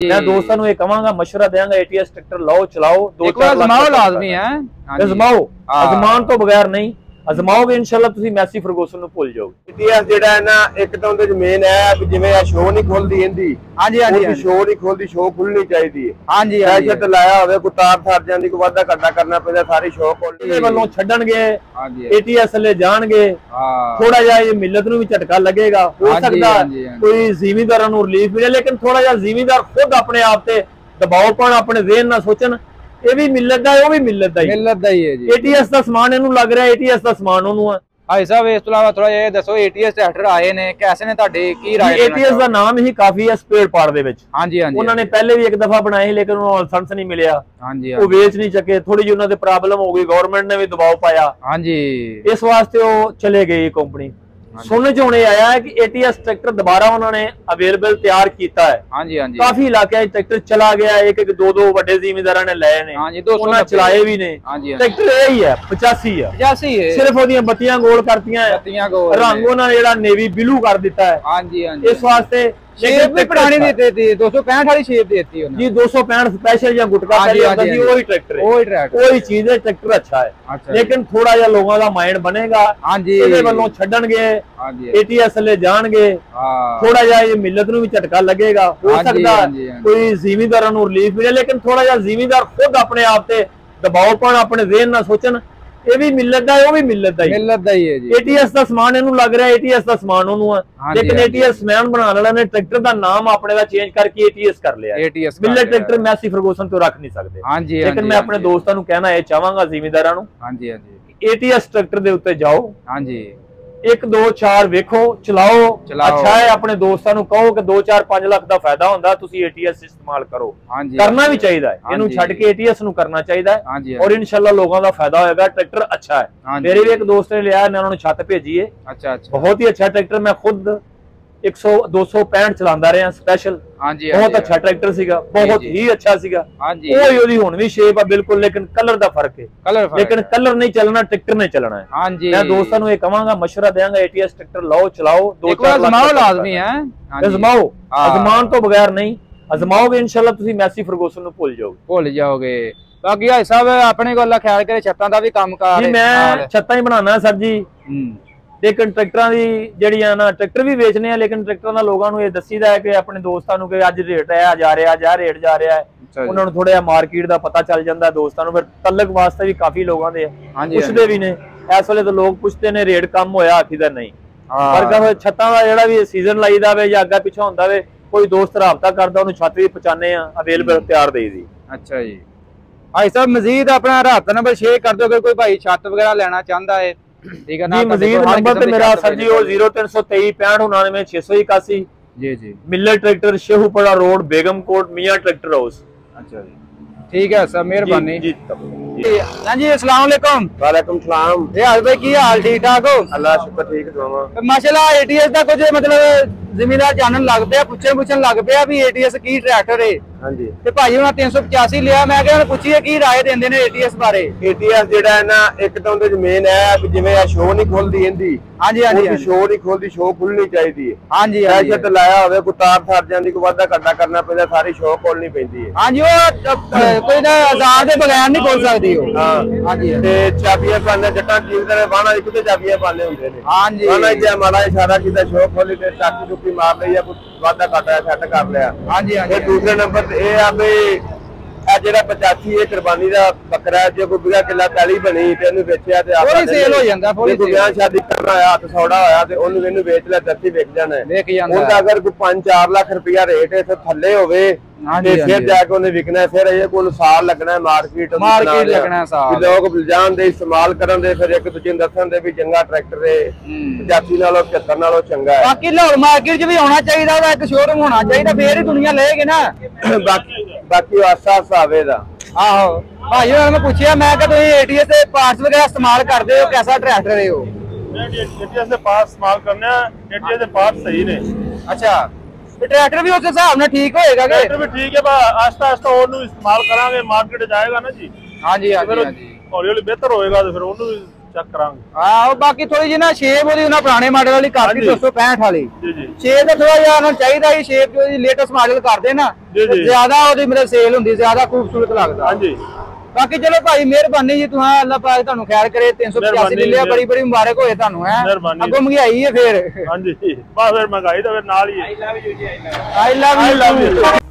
मैं दोस्तों को कहूंगा, मशवरा देंगा, एटीएस ट्रैक्टर लाओ, चलाओ, 2-4 लाख लाजमी है, आजमाओ, आजमान तो बगैर नहीं, अजमाओगे इंशाल्लाह तुसी मैसी फर्गूसन ਨੂੰ ਭੁੱਲ ਜਾਓਗੇ। एटीएस ਜਿਹੜਾ ਹੈ ਨਾ, ਇੱਕ ਤਾਂ ਉਹਦੇ ਚ ਮੇਨ ਹੈ ਕਿ ਜਿਵੇਂ ਆ ਸ਼ੋ ਨਹੀਂ ਖੁੱਲਦੀ ਇਹਦੀ, ਹਾਂਜੀ ਹਾਂਜੀ ਸ਼ੋ ਨਹੀਂ ਖੁੱਲਦੀ, ਸ਼ੋ ਖੁੱਲਣੀ ਚਾਹੀਦੀ ਹੈ। ਹਾਂਜੀ ਐਸੇ ਤੇ ਲਾਇਆ ਹੋਵੇ ਕੋਈ ਤਾਰ ਸਰ ਜਾਂਦੀ, ਕੋਈ ਵਾਧਾ ਘਾਟਾ ਕਰਨਾ ਪੈਂਦਾ, ਸਾਰੀ ਸ਼ੋ ਖੁੱਲਣੀ। ਇਹਦੇ ਵੱਲੋਂ ਛੱਡਣਗੇ, ਹਾਂਜੀ एटीएस ਲੈ ਜਾਣਗੇ, ਥੋੜਾ ਜਿਹਾ ਇਹ ਮਿਲਤ ਨੂੰ ਵੀ ਝਟਕਾ ਲੱਗੇਗਾ, ਹੋ ਸਕਦਾ ਕੋਈ ਜ਼ਿਮੀਂਦਾਰਾਂ ਨੂੰ ਰਿਲੀਫ ਮਿਲੇ, ਲੇਕਿਨ ਥੋੜਾ ਜਿਹਾ ਜ਼ਿਮੀਂਦਾਰ ਖੁਦ ਆਪਣੇ ਆਪ ਤੇ ਦਬਾਅ ਪਾਉਣ, ਆਪਣੇ ਜ਼ਿਹਨ ਨਾਲ ਸੋਚਣ, ਇਹ ਵੀ ਮਿਲਤ ਦਾ ਹੈ, ਉਹ ਵੀ ਮਿਲਤ ਦਾ ਹੀ ਹੈ ਜੀ। एटीएस ਦਾ ਸਮਾਨ ਇਹਨੂੰ ਲੱਗ ਰਿਹਾ, एटीएस ਦਾ ਸਮਾਨ ਉਹਨੂੰ ਆ। भाई साहब इस तो अलावा थोड़ा ये दसो, एटीएस ट्रैक्टर आए ने कैसे ने, ਤੁਹਾਡੇ ਕੀ ਰਾਏ? एटीएस ਦਾ ਨਾਮ ਹੀ ਕਾਫੀ ਹੈ ਸਪੇਅਰ ਪਾਰਟ ਦੇ ਵਿੱਚ। ਹਾਂਜੀ ਹਾਂਜੀ, ਉਹਨਾਂ ਨੇ ਪਹਿਲੇ ਵੀ ਇੱਕ ਦਫਾ ਬਣਾਏ, ਲੇਕਿਨ ਉਹਨਾਂ ਨੂੰ ਲਾਇਸੈਂਸ ਨਹੀਂ ਮਿਲਿਆ, ਹਾਂਜੀ ਉਹ ਵੇਚ ਨਹੀਂ ਸਕੇ, ਥੋੜੀ ਜਿਹੀ ਉਹਨਾਂ ਤੇ ਪ੍ਰੋਬਲਮ ਹੋ ਗਈ, ਗਵਰਨਮੈਂਟ ਨੇ ਵੀ ਦਬਾਅ ਪਾਇਆ, ਹਾਂਜੀ ਇਸ ਵਾਸਤੇ ਉਹ ਚਲੇ ਗਈ ਕੰਪਨੀ। सुनने च होने आया है कि एटीएस ट्रैक्टर दोबारा उन्होंने अवेलेबल तैयार किया है। हाँ जी हाँ जी, काफी इलाके ट्रैक्टर चला गया, एक एक दो बड़े जिम्मेदार ने लाए ने, हाँ जी, चलाए भी ने। हाँ जी, ट्रैक्टर यही है 85 है, सिर्फ ओदियां बत्तियां गोल करतियां है, रंग उन्होंने जेड़ा नेवी ब्लू कर दिता है। हाँ जी हाँ जी, इस वास्ते शेप भी पुरानी देती थी, 265 वाली शेप देती है जी, 265 स्पेशल या गुटका पहले होता थी, वही ट्रैक्टर है, वही चीज है, ट्रैक्टर अच्छा है, लेकिन थोड़ा जा लोगों का माइंड बनेगा, ਇਹਦੇ ਵੱਲੋਂ ਛੱਡਣਗੇ, एटीएस ले ਜਾਣਗੇ, थोड़ा जा ये मिलत ਨੂੰ ਵੀ ਝਟਕਾ लगेगा, हो सकता कोई ਜ਼ਿਮੀਂਦਾਰਾਂ ਨੂੰ ਰਿਲੀਫ ਮਿਲੇ, लेकिन थोड़ा जा ਜ਼ਿਮੀਂਦਾਰ खुद अपने आप ਤੇ ਦਬਾਅ ਪਾਉਣ, ਆਪਣੇ ਜ਼ਿਹਨ ਨਾਲ ਸੋਚਣ, ਇਹ ਵੀ ਮਿਲਤ ਦਾ ਹੈ, ਉਹ ਵੀ ਮਿਲਤ ਦਾ ਹੀ ਹੈ ਜੀ। एटीएस ਦਾ ਸਮਾਨ ਇਹਨੂੰ ਲੱਗ ਰਿਹਾ, एटीएस ਦਾ ਸਮਾਨ ਉਹਨੂੰ ਆ, ਲੇਕਿਨ एटीएस ਸਮਾਨ ਬਣਾਉਣ ਵਾਲਿਆਂ ਨੇ ਟਰੈਕਟਰ ਦਾ ਨਾਮ ਆਪਣੇ ਦਾ ਚੇਂਜ ਕਰਕੇ एटीएस ਕਰ ਲਿਆ। ਮਿਲਤ ਟਰੈਕਟਰ ਮੈਸੀ ਫਰਗੂਸਨ ਤੋਂ ਰੱਖ ਨਹੀਂ ਸਕਦੇ, ਲੇਕਿਨ ਮੈਂ ਆਪਣੇ ਦੋਸਤਾਂ ਨੂੰ ਕਹਿਣਾ ਇਹ ਚਾਹਾਂਗਾ, ਜ਼ਿਮੀਂਦਾਰਾਂ ਨੂੰ, एटीएस ट्रैक्टर ਦੇ ਉੱਤੇ ਜਾਓ, 1 2 4 ਵੇਖੋ, ਚਲਾਓ, अच्छा है, अपने दोस्तों ਨੂੰ ਕਹੋ ਕਿ 2-4-5 ਲੱਖ ਦਾ ਫਾਇਦਾ ਹੁੰਦਾ, ਤੁਸੀਂ एटीएस ਇਸਤੇਮਾਲ ਕਰੋ, ਕਰਨਾ ਵੀ ਚਾਹੀਦਾ ਹੈ, ਇਹਨੂੰ ਛੱਡ ਕੇ एटीएस ਨੂੰ ਕਰਨਾ ਚਾਹੀਦਾ ਹੈ, और इंशाल्लाह लोगों ਦਾ ਫਾਇਦਾ ਹੋਏਗਾ। ट्रैक्टर अच्छा है, मेरे भी एक दोस्त ने लिया, मैं उन्होंने छत भेजी है, बहुत ही अच्छा ट्रैक्टर, मैं खुद 100-265 ਚਲਾਉਂਦਾ ਰਿਹਾ स्पेशल, बहुत अच्छा ट्रैक्टर ਸੀਗਾ, बहुत ही अच्छा ਸੀਗਾ, ਉਹ ਉਹਦੀ ਹੁਣ ਵੀ ਸ਼ੇਪ ਆ ਬਿਲकुल, लेकिन कलर ਦਾ फर्क है, लेकिन कलर नहीं चलना, ट्रैक्टर नहीं चलना है। मैं दोस्तों को कहूंगा, मशवरा देंगा, एटीएस ट्रैक्टर लाओ, चलाओ, 2-4 लाख लाजमी है, आजमाओ, आजमान तो बगैर नहीं, आजमाओगे इंशाल्लाह तुसी मैसी फर्गूसन ਨੂੰ ਭੁੱਲ ਜਾਓਗੇ। बाकी भाई साहब अपने को अल्लाह ख्याल करे, छत्तां ਦਾ ਵੀ ਕੰਮ ਕਰ ਜੀ, मैं छत्तां ही बनाना सर जी, लेकिन ट्रैक्टਰਾਂ ਦੀ ਜਿਹੜੀਆਂ ਨਾ, ट्रैक्टर भी ਵੇਚਨੇ ਆ, लेकिन ट्रैक्टਰਾਂ ਦਾ ਲੋਕਾਂ ਨੂੰ ਇਹ ਦੱਸੀਦਾ ਹੈ ਕਿ ਆਪਣੇ ਦੋਸਤਾਂ ਨੂੰ ਕਿ ਅੱਜ ਰੇਟ ਆਇਆ ਜਾ ਰਿਹਾ, ਅੱਜ ਰੇਟ ਜਾ ਰਿਹਾ ਹੈ, ਉਹਨਾਂ ਨੂੰ ਥੋੜਾ ਜਿਹਾ ਮਾਰਕੀਟ ਦਾ ਪਤਾ ਚੱਲ ਜਾਂਦਾ, ਦੋਸਤਾਂ ਨੂੰ ਫਿਰ ਤਲਕ ਵਾਸਤੇ ਵੀ ਕਾਫੀ ਲੋਕਾਂ ਦੇ ਪੁੱਛਦੇ ਵੀ ਨੇ, ਇਸ ਵੇਲੇ ਤਾਂ ਲੋਕ ਪੁੱਛਦੇ ਨੇ ਰੇਟ ਕੰਮ ਹੋਇਆ, ਆਖੀਦਾ ਨਹੀਂ, ਪਰ ਛੱਤਾਂ ਦਾ ਜਿਹੜਾ ਵੀ ਸੀਜ਼ਨ ਲਾਈਦਾ ਵੇ ਜਾਂ ਅੱਗਾ ਪਿੱਛਾ ਹੁੰਦਾ ਵੇ, ਕੋਈ ਦੋਸਤ ਰਾਬਤਾ ਕਰਦਾ, ਉਹਨੂੰ ਛੱਤ ਵੀ ਪਹੁੰਚਾਉਂਦੇ ਆ, ਅਵੇਲੇਬਲ ਤਿਆਰ ਦੇਈ ਦੀ। ਅੱਛਾ ਜੀ ਭਾਈ ਸਾਹਿਬ, ਮਜ਼ੀਦ ਆਪਣਾ ਰਾਬਤਾ ਨੰਬਰ ਸ਼ੇਅਰ ਕਰ ਦਿਓ, ਕੋਈ ਭਾਈ ਛੱਤ ਵਗੈਰਾ ਲੈਣਾ ਚਾਹੁੰਦਾ ਹੈ, ठीक है ना? मजीद नंबर तो मेरा सर जी 0323 65 681 जी। मिल्लर ट्रैक्टर, शेहूपड़ा रोड, बेगमकोट, मियां ट्रैक्टर हाउस। अच्छा जी, ठीक है सर, मेहरबानी जी। हाँ जी, अस्सलाम वालेकुम। वालेकुम सलाम। हाल भाई की हाल, ठीक ठाक हो? अल्लाह शुक्र, ठीक दुआवां। माशाल्लाह एटीएस ਦਾ ਕੁਝ ਮਤਲਬ ਜ਼ਿਮੀਂਦਾਰ ਜਾਣਨ ਲੱਗ ਪਿਆ, ਪੁੱਛਣ ਲੱਗ ਪਿਆ ਵੀ एटीएस ਕੀ ਟਰੈਕਟਰ ਹੈ। ਹਾਂਜੀ, ਤੇ ਭਾਈ ਉਹਨਾਂ 385 ਲਿਆ, ਮੈਂ ਕਿਹਾ ਪੁੱਛੀਏ ਕੀ ਰਾਏ ਦਿੰਦੇ ਨੇ एटीएस ਬਾਰੇ। एटीएस ਜਿਹੜਾ ਹੈ ਨਾ, ਇੱਕ ਤਾਂ ਉਹਦੇ ਚ ਮੇਨ ਹੈ ਕਿ ਜਿਵੇਂ ਆ ਸ਼ੋ ਨਹੀਂ ਖੁੱਲਦੀ ਇਹਦੀ, ਹਾਂਜੀ ਸ਼ੋ ਨਹੀਂ ਖੁੱਲਦੀ, ਸ਼ੋ ਖੁੱਲਣੀ ਚਾਹੀਦੀ ਹੈ। ਹਾਂਜੀ, ਐਸੇ ਤੇ ਲਾਇਆ ਹੋਵੇ ਕੋਈ ਤਾਰ ਸਰ ਜਾਂਦੀ, ਕੋਈ ਵਾਧਾ ਘਾਟਾ ਕਰਨਾ ਪੈਂਦਾ, ਸਾਰੀ ਸ਼ੋ ਖੋਲਣੀ ਪੈਂਦੀ ਹੈ। ਹਾਂਜੀ, ਉਹ ਕੋਈ ਨਾ ਆਜ਼ਾਦ ਦੇ ਬਗੈਰ ਨਹੀਂ ਖੋਲ ਸਕਦੀ ਉਹ। ਹਾਂਜੀ, ਤੇ ਚਾਬੀਆਂ ਪਾਣੇ ਜੱਟਾਂ ਜੀਵਦੇ ਬਾਣਾ ਇੱਕ ਤੇ ਚਾਬੀਆਂ ਪਾਣੇ ਹੁੰਦੇ ਨੇ। ਹਾਂਜੀ, ਬਾਣਾ ਜੇ ਮਾੜਾ ਇਸ਼ਾਰਾ ਕੀਤਾ, ਸ਼ੋ ਖੋਲੀ ਤੇ ਟੱਕ ਟੁੱਕੀ ਮਾਰ ਲਈ ਜਾਂ ਕੋਈ ਵਾਧਾ ਘਾਟਾ ਸੈੱਟ ਕਰ ਲਿਆ। ਹਾਂਜੀ ਹਾਂਜੀ, ਦੂਸਰੇ ਨੰਬਰ ਤੇ ਇਹ ਆ ਵੀ ਇਹ ਜਿਹੜਾ 85 ਇਹ ਕੁਰਬਾਨੀ ਦਾ ਬੱਕਰਾ, ਜੇ ਕੋਈ ਬਿਗਾ ਕਿੱਲਾ ਪੈਲੀ ਬਣੀ ਤੇ ਉਹਨੂੰ ਵੇਚਿਆ ਤੇ ਆਪਣੀ ਸੇਲ ਹੋ ਜਾਂਦਾ, ਕੋਈ ਵਿਆਹ ਸ਼ਾਦੀ ਕਰਨਾ ਹੋਇਆ, ਹੱਥ ਸੌੜਾ ਹੋਇਆ ਤੇ ਉਹਨੂੰ ਇਹਨੂੰ ਵੇਚ ਲੈ, ਦੱਸੀ ਵਿਕ ਜਾਣਾ। ਉਹਦਾ ਅਗਰ ਕੋਈ 5-4 ਲੱਖ ਰੁਪਇਆ ਰੇਟ ਇੱਥੇ ਥੱਲੇ ਹੋਵੇ ਤੇ ਫਿਰ ਜਾ ਕੇ ਉਹਨੇ ਵਿਕਣਾ, ਫਿਰ ਇਹ ਕੋਲ ਸਾਲ ਲੱਗਣਾ ਮਾਰਕੀਟ ਲੱਗਣਾ, ਸਾਲ ਲੋਕ ਜਾਣ ਦੇ ਇਸਤੇਮਾਲ ਕਰਨ ਦੇ, ਫਿਰ ਇੱਕ ਦੂਜੇ ਨੂੰ ਦੱਸਣ ਦੇ ਵੀ ਚੰਗਾ ਟਰੈਕਟਰ ਹੈ, 85 ਨਾਲੋਂ 75 ਨਾਲੋਂ ਚੰਗਾ ਹੈ। ਬਾਕੀ ਲਾਹੌਰ ਮਾਰਕੀਟ 'ਚ ਵੀ ਹੋਣਾ ਚਾਹੀਦਾ, ਉਹਦਾ ਇੱਕ ਸ਼ੋਰੂਮ ਹੋਣਾ ਚਾਹੀਦਾ, ਫੇਰ ਹੀ ਦੁਨੀਆ ਲਏਗੀ ਨਾ। ਬਾਕੀ ਆਸਾ ਹਿਸਾਬੇ ਦਾ। ਆਹੋ ਭਾਈ, ਉਹਨਾਂ ਮੈਂ ਪੁੱਛਿਆ, ਮੈਂ ਕਿ ਤੁਸੀਂ एटीएस ਦੇ ਪਾਰਟਸ ਵਗੈਰਾ ਇਸਤੇਮਾਲ ਕਰਦੇ ਹੋ, कैसा ट्रैक्टर है वो? एटीएस ਦੇ ਪਾਰਟਸ ਇਸਤੇਮਾਲ ਕਰਨੇ ਆ, एटीएस ਦੇ ਪਾਰਟਸ ਸਹੀ ਨੇ। अच्छा, ट्रैक्टर भी उस हिसाब ਨਾਲ ठीक होएगा? ट्रैक्टर भी ठीक है, आस्ता आस्ता ਉਹਨੂੰ ਇਸਤੇਮਾਲ ਕਰਾਂਗੇ, ਮਾਰਕੀਟ ਜਾਏਗਾ ਨਾ ਜੀ। हाँ जी, हाँ जी, हौली हौली बेहतर होएगा, तो फिर ਉਹਨੂੰ ਚੈੱਕ ਕਰਾਂਗੇ। ਹਾਂ, ਉਹ ਬਾਕੀ ਥੋੜੀ ਜਿਹੀ ਨਾ ਸ਼ੇਪ ਉਹਦੀ ਉਹਨਾਂ ਪੁਰਾਣੇ ਮਾਡਲ ਵਾਲੀ ਕਰਤੀ 265 ਵਾਲੀ ਜੀ ਜੀ। ਸ਼ੇਪ ਦਾ ਥੋੜਾ ਜਿਹਾ ਉਹਨਾਂ ਨੂੰ ਚਾਹੀਦਾ ਸੀ, ਸ਼ੇਪ ਜੋ ਲੇਟੈਸਟ ਮਾਡਲ ਕਰਦੇ ਨਾ ਜ਼ਿਆਦਾ ਉਹਦੀ ਮੇਰੇ ਸੇਲ ਹੁੰਦੀ, ਜ਼ਿਆਦਾ ਖੂਬਸੂਰਤ ਲੱਗਦਾ। ਹਾਂਜੀ ਬਾਕੀ ਚਲੋ ਭਾਈ ਮਿਹਰਬਾਨੀ ਜੀ, ਤੁਸੀਂ ਅੱਲਾਹ ਪਾਕ ਤੁਹਾਨੂੰ ਖੈਰ ਕਰੇ। 385 ਦੇ ਲਿਆ, ਬੜੀ ਬੜੀ ਮੁਬਾਰਕ ਹੋਏ ਤੁਹਾਨੂੰ। ਹੈ ਅੱਗੋਂ ਮਹਿੰਗਾਈ ਹੈ ਫੇਰ। ਹਾਂਜੀ ਬਸ ਫਿਰ ਮਹਿੰਗਾਈ ਤਾਂ ਫਿਰ ਨਾਲ ਹੀ ਹੈ। ਆਈ ਲਵ ਯੂ।